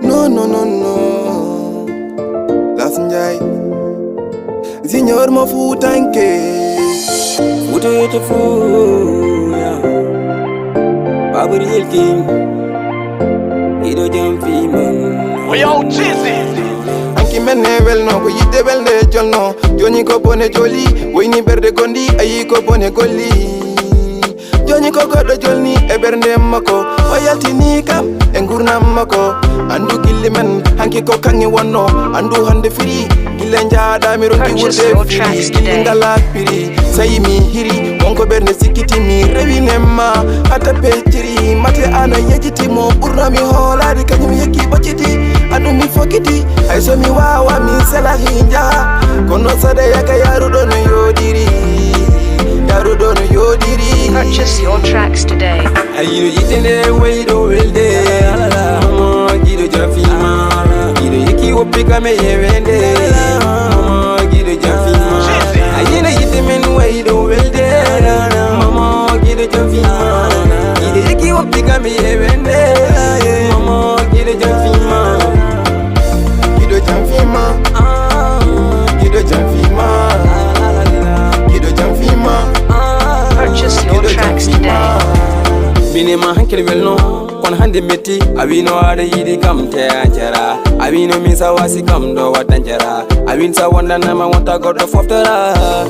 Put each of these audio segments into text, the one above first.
No, no, no, no. That's Ndiaye. Signor mo futanke. Futo yoto fu, yeah. Baburi el king. Ido jam fi man. We all cheesy. Anki menne wel no ko yidde wel ne jolno. Joni ko bone joli, wayni berde gondi ayi ko bone golli. Joni ko goddo jolni e bernde mako. O yaltini kam e gurnam mako. Andu gilli men hanki ko kangi wonno. Andu hande firi gille jaada mi ronki wurde firi ngalak piri sayi mi hiri wonko berne sikiti mi rewi nemma ata peciri mate ana yejiti mo burna mi holade kanyum yekki bociti adu mi fokiti ay so mi wawa mi sela hinja kono sada yaka yarudo no yodiri yarudo no yodiri. Purchase your tracks today. Ayido yitende weido welde mama gido jafima gido yeki wopika me yewende mama gido jafima ayina yitemen weido welde mama gido jafima gido yeki wopika me yewende mama gido jafima Gido jafima gido jafima gido jafima. Purchase your tracks today. Bine ma hankali melno kon hande metti awino ada yidi kam te anjara awino mi sawasi kam do watanjara awin sa wonda na ma wonta goddo foftara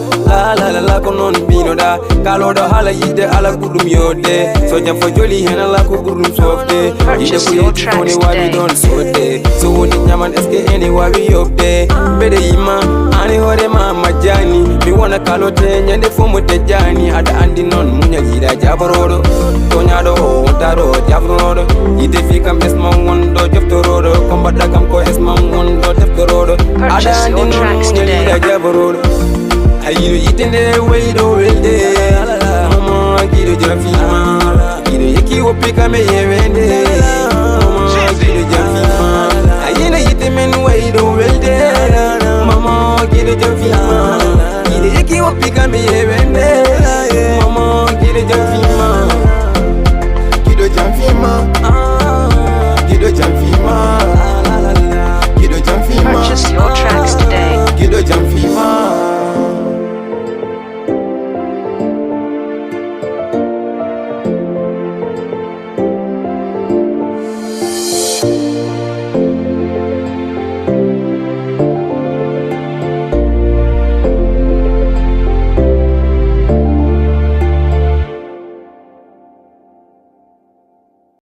la konon bino da kalo do hala yide ala gudum yode so jam fo joli hen ala ko gudum softe yide ko yidi koni wabi don sote so woni nyaman eske eni wabi yobde bede yima ani hore ma majani mi wona kalo te nyande fo mo te jani ada andi non munya yida jaborodo to nyaado wontaro jabrodo yide fi kam esma wondo joftorodo kombada kam ko esma wondo teftorodo ada andi non munya yida jaborodo ayido yitende weido welde mama gido jafima gido yeki wopika me yewende mama gido jafima ayina yitemen weido welde mama gido jafima gido yeki wopika me yewende mama gido jafima Gido jafima gido jafima.